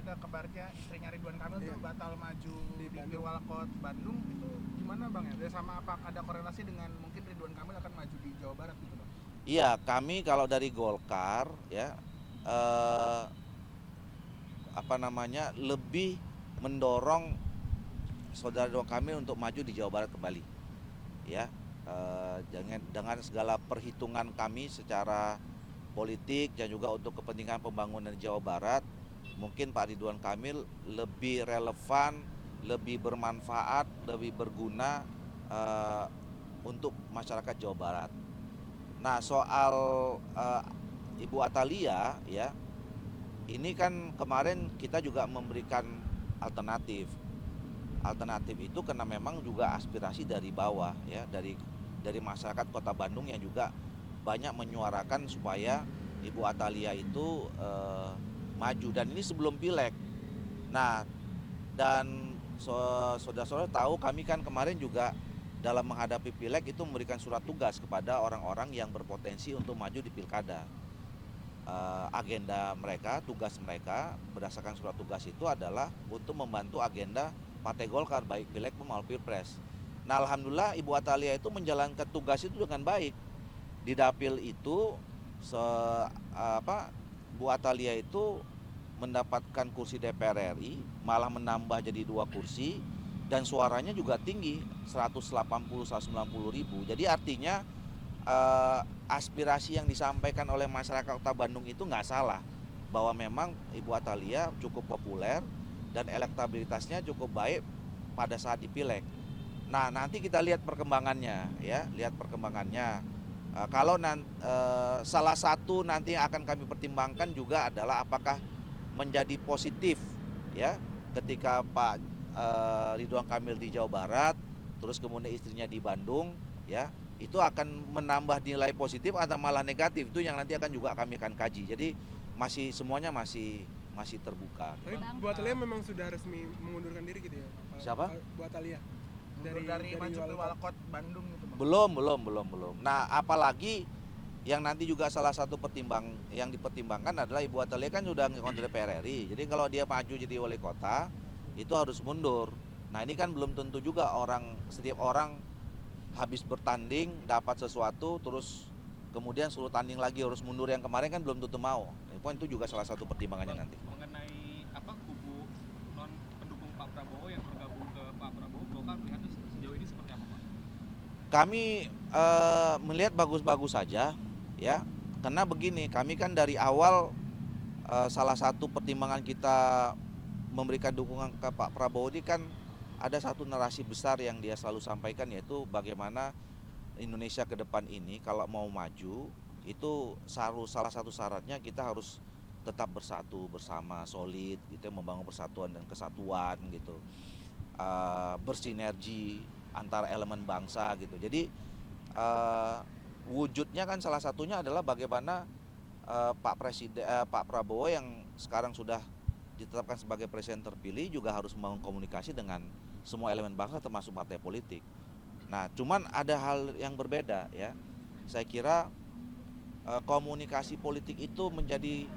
ada kabarnya istrinya Ridwan Kamil tuh batal maju di Pilwalkot Bandung, itu gimana Bang ya? Dan sama apa ada korelasi dengan mungkin Ridwan Kamil akan maju di Jawa Barat gitu Bang? Iya, kami kalau dari Golkar ya eh, lebih mendorong saudara Ridwan Kamil untuk maju di Jawa Barat kembali. Ya, dengan segala perhitungan kami secara politik dan juga untuk kepentingan pembangunan di Jawa Barat, mungkin Pak Ridwan Kamil lebih relevan, lebih bermanfaat, lebih berguna untuk masyarakat Jawa Barat. Nah, soal Ibu Atalia ya, ini kan kemarin kita juga memberikan alternatif. Alternatif itu karena memang juga aspirasi dari bawah ya, dari masyarakat Kota Bandung yang juga banyak menyuarakan supaya Ibu Atalia itu maju, dan ini sebelum pileg. Nah, dan saudara-saudara tahu kami kan kemarin juga dalam menghadapi pileg itu memberikan surat tugas kepada orang-orang yang berpotensi untuk maju di pilkada. Agenda mereka, tugas mereka berdasarkan surat tugas itu adalah untuk membantu agenda Partai Golkar baik pileg maupun pilpres. Nah, alhamdulillah Ibu Atalia itu menjalankan tugas itu dengan baik. Di dapil itu Bu Atalia itu mendapatkan kursi DPR RI, malah menambah jadi 2 kursi, dan suaranya juga tinggi, 180-190 ribu. Jadi artinya aspirasi yang disampaikan oleh masyarakat Kota Bandung itu nggak salah, bahwa memang Ibu Atalia cukup populer dan elektabilitasnya cukup baik pada saat dipilek. Nah, nanti kita lihat perkembangannya ya, lihat perkembangannya. Kalau salah satu nanti yang akan kami pertimbangkan juga adalah apakah menjadi positif ya ketika Pak Ridwan Kamil di Jawa Barat, terus kemudian istrinya di Bandung ya, itu akan menambah nilai positif atau malah negatif, itu yang nanti juga kami akan kaji. Jadi semuanya masih terbuka. Tapi Bu Atalia memang sudah resmi mengundurkan diri gitu ya? Siapa? Bu Atalia. Dari maju Pilwalkot Bandung gitu Bang. Belum. Nah, apalagi yang nanti juga salah satu yang dipertimbangkan adalah Ibu Atalia kan sudah ngontrak DPR RI. Jadi kalau dia maju jadi wali kota itu harus mundur. Nah, ini kan belum tentu juga setiap orang habis bertanding dapat sesuatu terus kemudian suruh tanding lagi harus mundur, yang kemarin kan belum tentu mau. Itu juga salah satu pertimbangannya nanti. Mengenai kubu non pendukung Pak Prabowo yang bergabung ke Pak Prabowo, Golkar melihatnya sejauh ini seperti apa Pak? Kami melihat bagus-bagus saja ya, karena begini, kami kan dari awal salah satu pertimbangan kita memberikan dukungan ke Pak Prabowo ini kan ada satu narasi besar yang dia selalu sampaikan, yaitu bagaimana Indonesia ke depan ini kalau mau maju itu salah satu syaratnya kita harus tetap bersatu bersama, solid gitu, membangun persatuan dan kesatuan gitu, bersinergi antara elemen bangsa gitu. Jadi wujudnya kan salah satunya adalah bagaimana Pak Prabowo yang sekarang sudah ditetapkan sebagai presiden terpilih juga harus membangun komunikasi dengan semua elemen bangsa termasuk partai politik. Nah, cuman ada hal yang berbeda ya. Saya kira komunikasi politik itu menjadi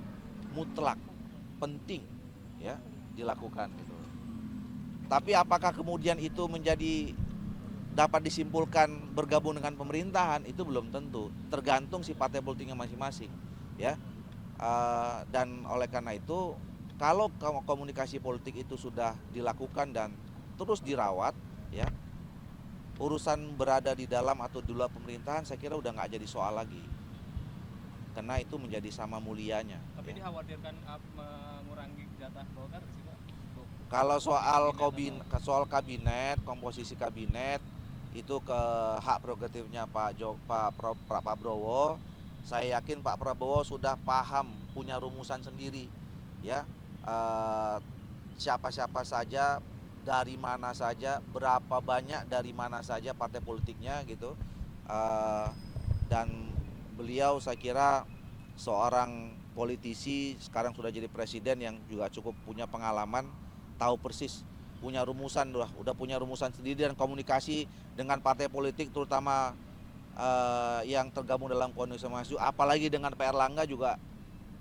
mutlak penting ya dilakukan gitu. Tapi apakah kemudian itu dapat disimpulkan bergabung dengan pemerintahan, itu belum tentu, tergantung si partai politiknya masing-masing ya. Dan oleh karena itu kalau komunikasi politik itu sudah dilakukan dan terus dirawat ya, urusan berada di dalam atau di luar pemerintahan saya kira udah nggak jadi soal lagi, karena itu menjadi sama mulianya. Tapi ya, dikhawatirkan mengurangi jatah Golkar sih Pak? Kalau soal kabinet, komposisi kabinet itu ke hak prerogatifnya Pak Prabowo. Saya yakin Pak Prabowo sudah paham, punya rumusan sendiri ya, siapa-siapa saja, dari mana saja, berapa banyak dari mana saja partai politiknya gitu. Dan beliau saya kira seorang politisi, sekarang sudah jadi presiden yang juga cukup punya pengalaman, tahu persis, punya rumusan, udah punya rumusan sendiri, dan komunikasi dengan partai politik terutama yang tergabung dalam koalisi maju, apalagi dengan Pak Erlangga juga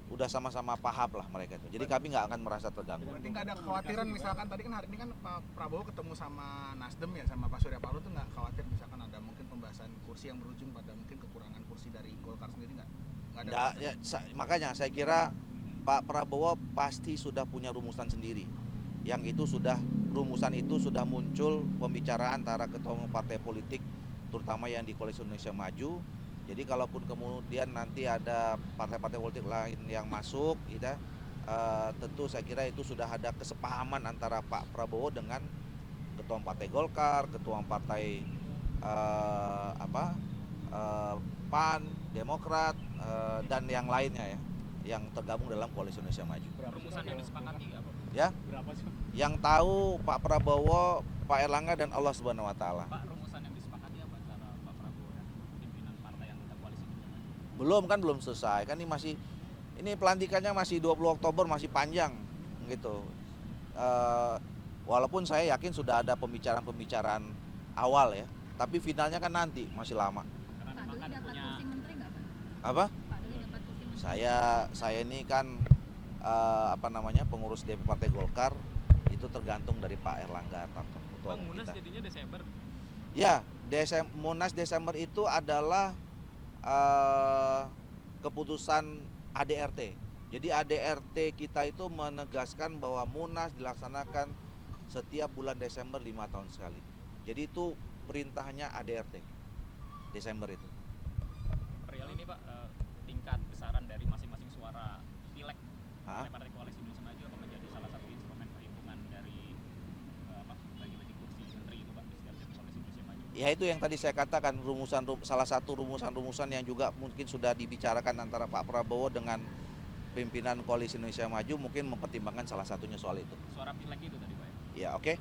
udah sama-sama paham lah mereka itu. Jadi kami nggak akan merasa terganggu. Berarti nggak ada kekhawatiran misalkan tadi kan hari ini kan Pak Prabowo ketemu sama Nasdem ya, sama Pak Surya Paloh tuh nggak khawatir misalkan ada mungkin pembahasan kursi yang berujung pada mungkin kekurangan kursi dari Golkar sendiri nggak? Nggak ada. Nggak, ya, makanya saya kira Pak Prabowo pasti sudah punya rumusan sendiri. Yang itu rumusan itu sudah muncul pembicaraan antara ketua umum partai politik, terutama yang di Koalisi Indonesia Maju. Jadi kalaupun kemudian nanti ada partai-partai politik lain yang masuk, gitu, tentu saya kira itu sudah ada kesepahaman antara Pak Prabowo dengan ketua umum partai Golkar, ketua umum partai PAN, Demokrat, dan yang lainnya ya, yang tergabung dalam Koalisi Indonesia Maju. Rumusan yang disepakati nggak, Pak? Ya, Berapa sih? yang tahu Pak Prabowo, Pak Erlangga, dan Allah Subhanahu Wa Taala. Pak, rumusan yang disepakati apa antara Pak Prabowo dan pimpinan partai yang ada koalisi Indonesia Maju? Belum selesai kan, ini pelantikannya masih 20 Oktober, masih panjang gitu. Walaupun saya yakin sudah ada pembicaraan awal ya, tapi finalnya kan nanti masih lama. Karena Pak memang Dodi kan dapat punya kursi menteri nggak, Pak? Apa? Pak Dodi dapat kursi menteri. Saya ini kan pengurus DP Partai Golkar, itu tergantung dari Pak Erlangga Hartarto, ketua Bang, umum Munas kita. jadinya Desember. Ya, Munas Desember itu adalah keputusan ADRT. Jadi ADRT kita itu menegaskan bahwa Munas dilaksanakan setiap bulan Desember 5 tahun sekali. Jadi itu perintahnya ADRT Desember itu. Real ini Pak, tingkat besaran dari masing-masing suara pileg Hah? Partai Koalisi Indonesia Maju akan menjadi salah satu instrumen perhitungan dari bagi-bagi kursi menteri itu Pak di setiap Koalisi Indonesia Maju. Ya itu yang tadi saya katakan, salah satu rumusan-rumusan yang juga mungkin sudah dibicarakan antara Pak Prabowo dengan pimpinan Koalisi Indonesia Maju, mungkin mempertimbangkan salah satunya soal itu. Suara pileg itu tadi Pak ya. Ya, oke.